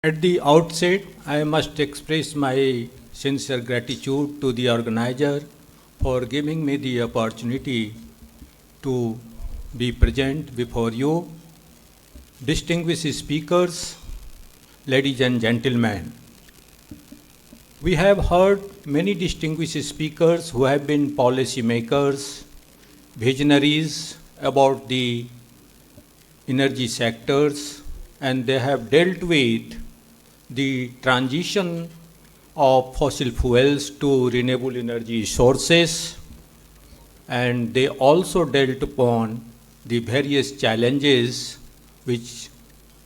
At the outset, I must express my sincere gratitude to the organizer for giving me the opportunity to be present before you. Distinguished speakers, ladies and gentlemen, we have heard many distinguished speakers who have been policy makers, visionaries about the energy sectors, and they have dealt with the transition of fossil fuels to renewable energy sources, and they also dealt upon the various challenges which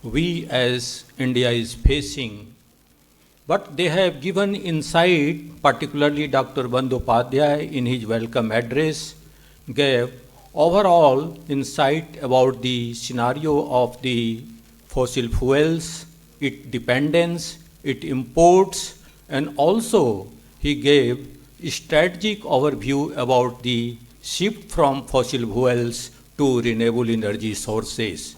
we as India is facing. But they have given insight, particularly Dr. Bandyopadhyay in his welcome address gave overall insight about the scenario of the fossil fuels, its dependence, its imports, and also he gave a strategic overview about the shift from fossil fuels to renewable energy sources.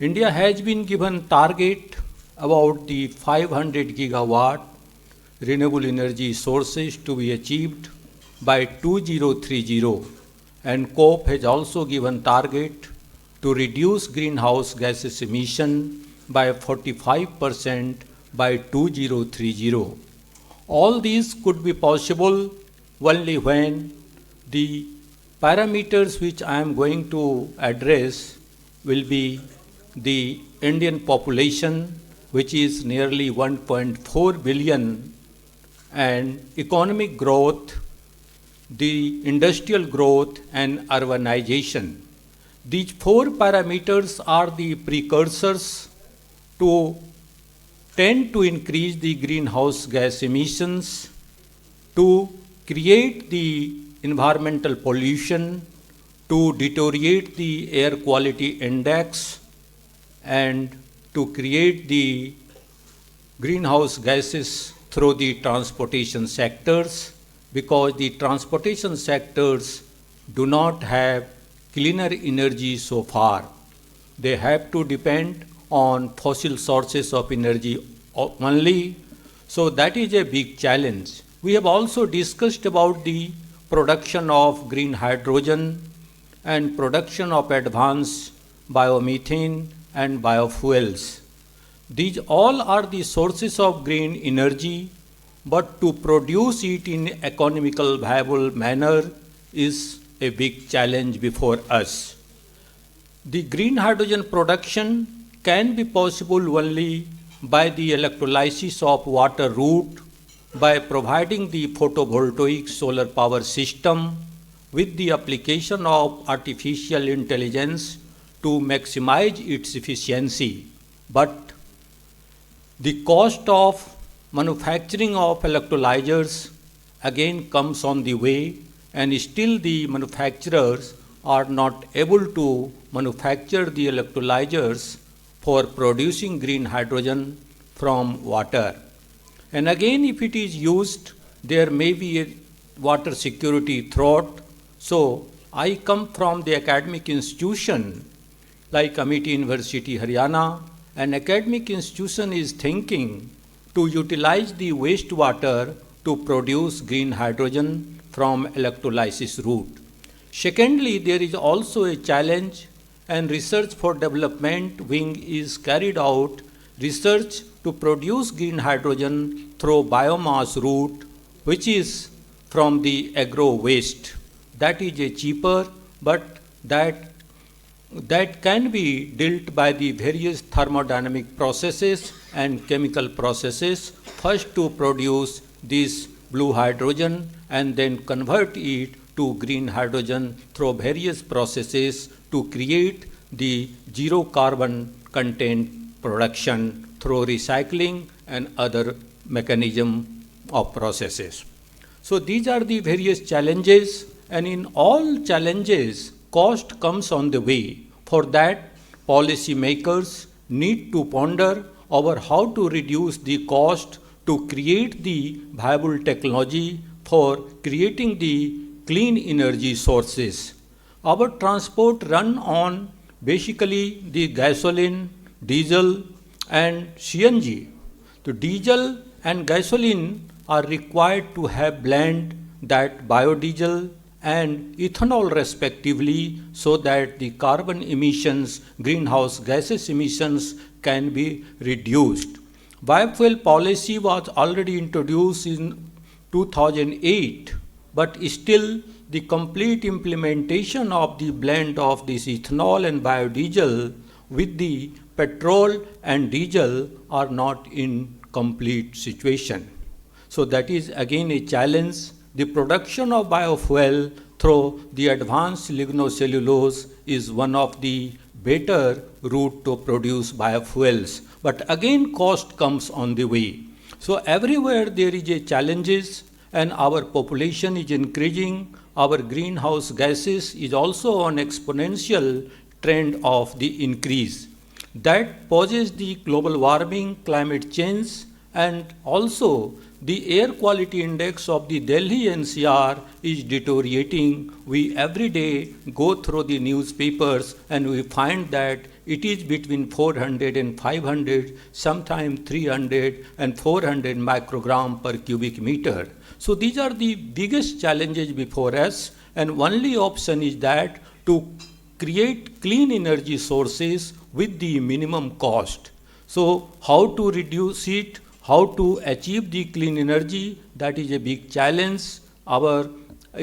India has been given target about the 500 gigawatt renewable energy sources to be achieved by 2030, and COP has also given target to reduce greenhouse gases emission by 45% by 2030. All these could be possible only when the parameters which I am going to address will be the Indian population, which is nearly 1.4 billion, and economic growth, the industrial growth, and urbanization. These four parameters are the precursors to tend to increase the greenhouse gas emissions, to create the environmental pollution, to deteriorate the air quality index, and to create the greenhouse gases through the transportation sectors, because the transportation sectors do not have cleaner energy so far. They have to depend on fossil sources of energy only. So that is a big challenge. We have also discussed about the production of green hydrogen and production of advanced biomethane and biofuels. These all are the sources of green energy, but to produce it in economical viable manner is a big challenge before us. The green hydrogen production can be possible only by the electrolysis of water route, by providing the photovoltaic solar power system with the application of artificial intelligence to maximize its efficiency. But the cost of manufacturing of electrolyzers again comes on the way, and still the manufacturers are not able to manufacture the electrolyzers for producing green hydrogen from water. And again, if it is used, there may be a water security threat. So I come from the academic institution like Amity University, Haryana. An academic institution is thinking to utilize the wastewater to produce green hydrogen from electrolysis route. Secondly, there is also a challenge, and research for development wing is carried out research to produce green hydrogen through biomass route, which is from the agro waste. That is a cheaper, but that can be dealt by the various thermodynamic processes and chemical processes, first to produce this blue hydrogen and then convert it to green hydrogen through various processes to create the zero carbon content production through recycling and other mechanism of processes. So these are the various challenges, and in all challenges, cost comes on the way. For that, policy makers need to ponder over how to reduce the cost to create the viable technology for creating the clean energy sources. Our transport run on basically the gasoline, diesel, and CNG. The diesel and gasoline are required to have blend that biodiesel and ethanol respectively, so that the carbon emissions, greenhouse gases emissions can be reduced. Biofuel policy was already introduced in 2008, but still the complete implementation of the blend of this ethanol and biodiesel with the petrol and diesel are not in complete situation. So that is again a challenge. The production of biofuel through the advanced lignocellulose is one of the better route to produce biofuels. But again, cost comes on the way. So everywhere there is a challenges, and our population is increasing. Our greenhouse gases is also on exponential trend of the increase. That poses the global warming, climate change, and also the air quality index of the Delhi NCR is deteriorating. We every day go through the newspapers and we find that it is between 400 and 500, sometimes 300 and 400 microgram per cubic meter. So these are the biggest challenges before us, and only option is that to create clean energy sources with the minimum cost. So how to reduce it? How to achieve the clean energy, that is a big challenge. Our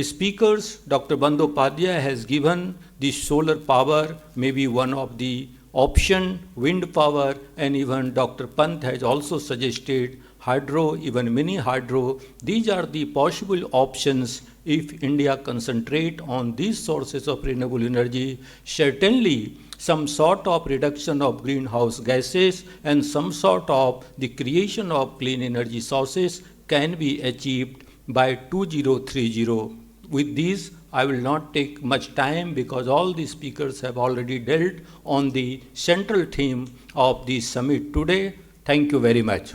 speakers, Dr. Bandyopadhyay has given the solar power may be one of the option, wind power, and even Dr. Pant has also suggested hydro, even mini hydro. These are the possible options if India concentrate on these sources of renewable energy. Certainly, some sort of reduction of greenhouse gases and some sort of the creation of clean energy sources can be achieved by 2030. With these, I will not take much time because all the speakers have already dealt on the central theme of the summit today. Thank you very much.